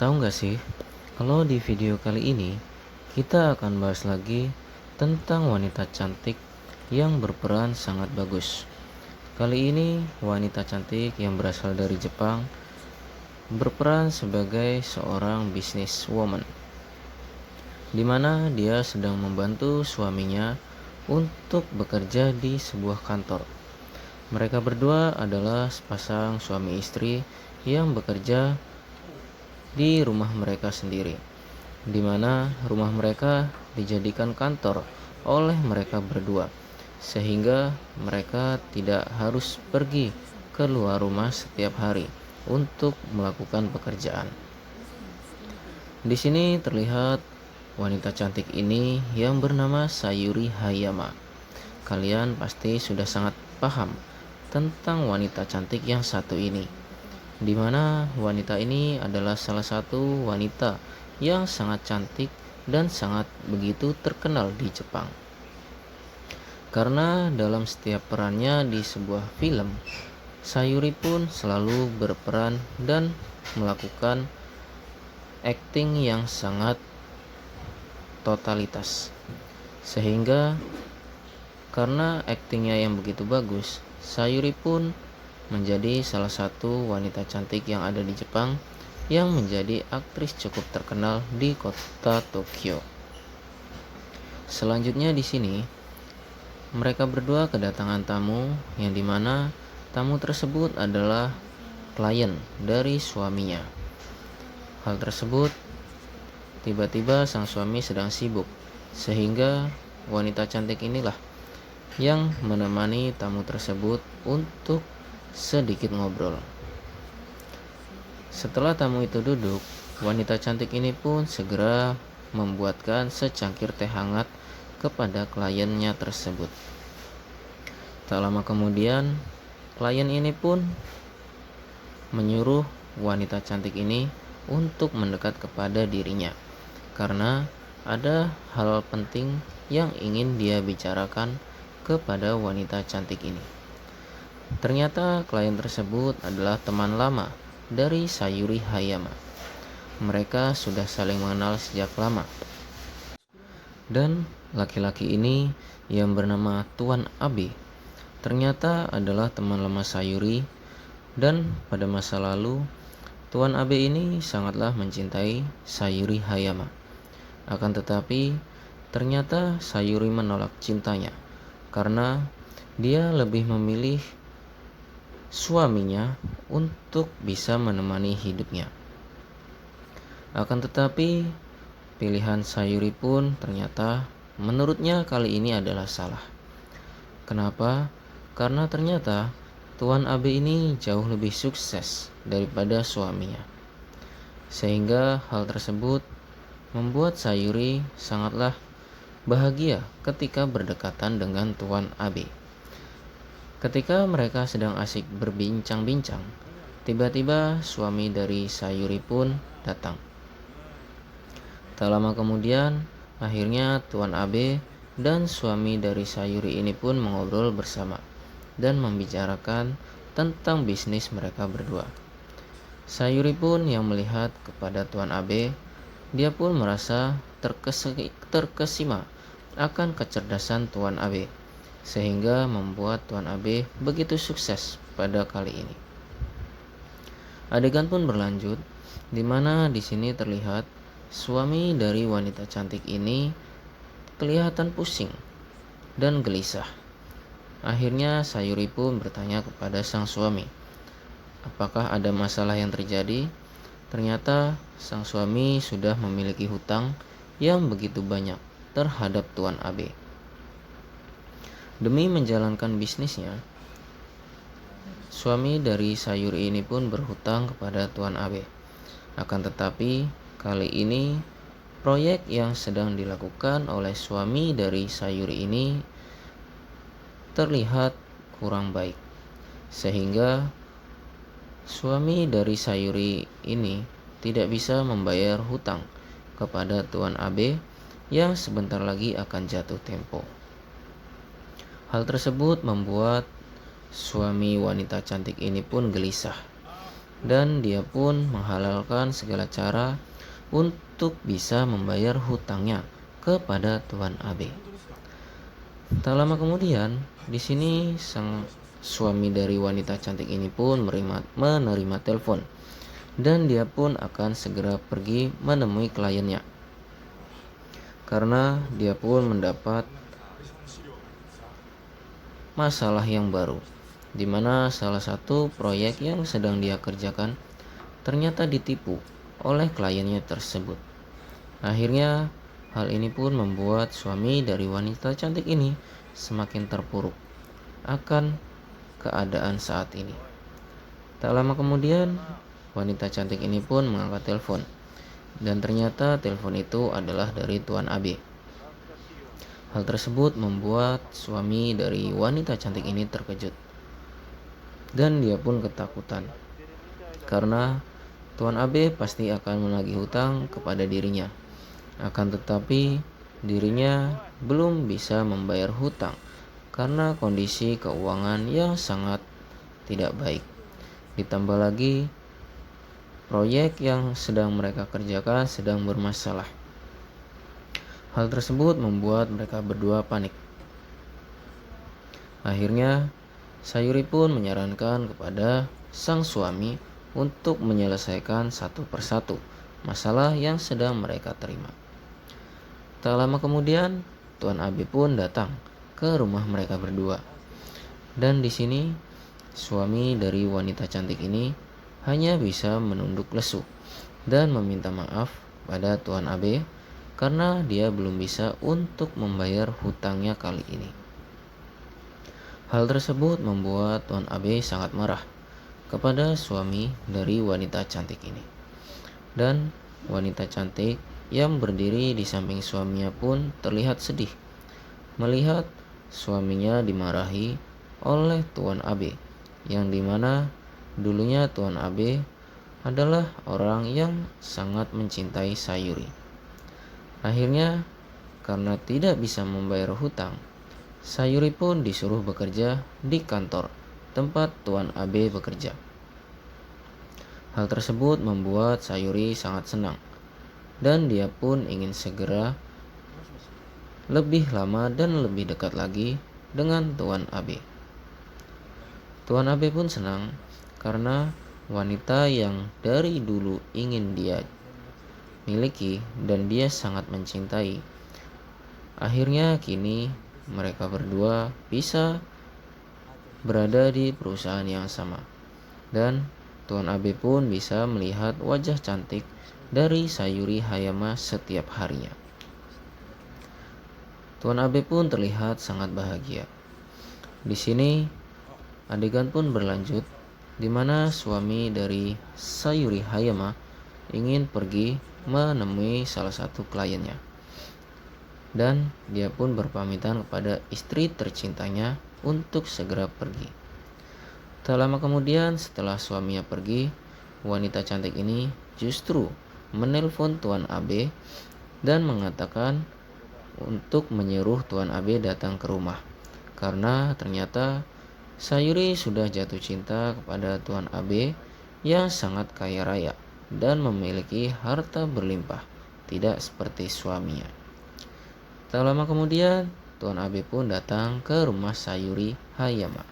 Tahu nggak sih, kalau di video kali ini kita akan bahas lagi tentang wanita cantik yang berperan sangat bagus. Kali ini wanita cantik yang berasal dari Jepang berperan sebagai seorang businesswoman, di mana dia sedang membantu suaminya untuk bekerja di sebuah kantor. Mereka berdua adalah sepasang suami istri yang bekerja di rumah mereka sendiri, di mana rumah mereka dijadikan kantor oleh mereka berdua, sehingga mereka tidak harus pergi keluar rumah setiap hari untuk melakukan pekerjaan. Di sini terlihat wanita cantik ini yang bernama Sayuri Hayama. Kalian pasti sudah sangat paham tentang wanita cantik yang satu ini, di mana wanita ini adalah salah satu wanita yang sangat cantik dan sangat begitu terkenal di Jepang. Karena dalam setiap perannya di sebuah film, Sayuri pun selalu berperan dan melakukan akting yang sangat totalitas. Sehingga karena aktingnya yang begitu bagus, Sayuri pun menjadi salah satu wanita cantik yang ada di Jepang yang menjadi aktris cukup terkenal di kota Tokyo. Selanjutnya di sini mereka berdua kedatangan tamu yang dimana tamu tersebut adalah klien dari suaminya. Hal tersebut tiba-tiba sang suami sedang sibuk, sehingga wanita cantik inilah yang menemani tamu tersebut untuk sedikit ngobrol. Setelah tamu itu duduk, wanita cantik ini pun segera membuatkan secangkir teh hangat kepada kliennya tersebut. Tak lama kemudian, klien ini pun menyuruh wanita cantik ini untuk mendekat kepada dirinya, karena ada hal penting yang ingin dia bicarakan kepada wanita cantik ini. Ternyata klien tersebut adalah teman lama dari Sayuri Hayama. Mereka sudah saling mengenal sejak lama. Dan laki-laki ini yang bernama Tuan Abe ternyata adalah teman lama Sayuri, dan pada masa lalu Tuan Abe ini sangatlah mencintai Sayuri Hayama. Akan tetapi ternyata Sayuri menolak cintanya karena dia lebih memilih suaminya untuk bisa menemani hidupnya. Akan tetapi pilihan Sayuri pun ternyata menurutnya kali ini adalah salah. Kenapa? Karena ternyata Tuan Abe ini jauh lebih sukses daripada suaminya. Sehingga hal tersebut membuat Sayuri sangatlah bahagia ketika berdekatan dengan Tuan Abe. Ketika mereka sedang asik berbincang-bincang, tiba-tiba suami dari Sayuri pun datang. Tak lama kemudian, akhirnya Tuan Abe dan suami dari Sayuri ini pun mengobrol bersama dan membicarakan tentang bisnis mereka berdua. Sayuri pun yang melihat kepada Tuan Abe, dia pun merasa terkesima akan kecerdasan Tuan Abe, sehingga membuat Tuan Abe begitu sukses pada kali ini. Adegan pun berlanjut, di mana di sini terlihat suami dari wanita cantik ini kelihatan pusing dan gelisah. Akhirnya Sayuri pun bertanya kepada sang suami, apakah ada masalah yang terjadi? Ternyata sang suami sudah memiliki hutang yang begitu banyak terhadap Tuan Abe. Demi menjalankan bisnisnya, suami dari Sayuri ini pun berhutang kepada Tuan Abe. Akan tetapi kali ini proyek yang sedang dilakukan oleh suami dari Sayuri ini terlihat kurang baik, sehingga suami dari Sayuri ini tidak bisa membayar hutang kepada Tuan Abe yang sebentar lagi akan jatuh tempo. Hal tersebut membuat suami wanita cantik ini pun gelisah. dan dia pun menghalalkan segala cara untuk bisa membayar hutangnya kepada Tuan AB. Tak lama kemudian, di sini sang suami dari wanita cantik ini pun menerima telepon, dan dia pun akan segera pergi menemui kliennya karena dia pun mendapat masalah yang baru, di mana salah satu proyek yang sedang dia kerjakan ternyata ditipu oleh kliennya tersebut. Akhirnya, hal ini pun membuat suami dari wanita cantik ini semakin terpuruk akan keadaan saat ini. Tak lama kemudian, wanita cantik ini pun mengangkat telepon, dan ternyata telepon itu adalah dari Tuan AB. Hal tersebut membuat suami dari wanita cantik ini terkejut, dan dia pun ketakutan karena Tuan AB pasti akan menagih hutang kepada dirinya. Akan tetapi dirinya belum bisa membayar hutang karena kondisi keuangan yang sangat tidak baik. Ditambah lagi proyek yang sedang mereka kerjakan sedang bermasalah. Hal tersebut membuat mereka berdua panik. Akhirnya, Sayuri pun menyarankan kepada sang suami untuk menyelesaikan satu persatu masalah yang sedang mereka terima. Tak lama kemudian, Tuan AB pun datang ke rumah mereka berdua. Dan di sini, suami dari wanita cantik ini hanya bisa menunduk lesu dan meminta maaf pada Tuan AB karena dia belum bisa untuk membayar hutangnya kali ini. Hal tersebut membuat Tuan AB sangat marah kepada suami dari wanita cantik ini. Dan wanita cantik yang berdiri di samping suaminya pun terlihat sedih melihat suaminya dimarahi oleh Tuan AB, yang dimana dulunya Tuan AB adalah orang yang sangat mencintai Sayuri. Akhirnya, karena tidak bisa membayar hutang, Sayuri pun disuruh bekerja di kantor tempat Tuan AB bekerja. Hal tersebut membuat Sayuri sangat senang, dan dia pun ingin segera lebih lama dan lebih dekat lagi dengan Tuan AB. Tuan AB pun senang karena wanita yang dari dulu ingin dia miliki dan dia sangat mencintai. Akhirnya kini mereka berdua bisa berada di perusahaan yang sama, dan Tuan AB pun bisa melihat wajah cantik dari Sayuri Hayama setiap harinya. Tuan AB pun terlihat sangat bahagia. Di sini adegan pun berlanjut di mana suami dari Sayuri Hayama ingin pergi menemui salah satu kliennya, dan dia pun berpamitan kepada istri tercintanya untuk segera pergi. Tak lama kemudian setelah suaminya pergi, wanita cantik ini justru menelpon Tuan AB dan mengatakan untuk menyuruh Tuan AB datang ke rumah karena ternyata Sayuri sudah jatuh cinta kepada Tuan AB yang sangat kaya raya dan memiliki harta berlimpah, tidak seperti suaminya. Tak lama kemudian, Tuan AB pun datang ke rumah Sayuri Hayama.